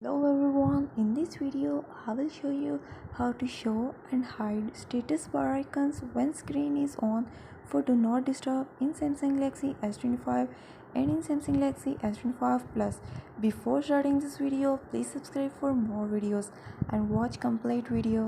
Hello everyone, in this video I will show you how to show and hide status bar icons when screen is on for do not disturb in Samsung Galaxy S25 and in Samsung Galaxy S25 Plus. Before starting this video, please subscribe for more videos and watch complete video.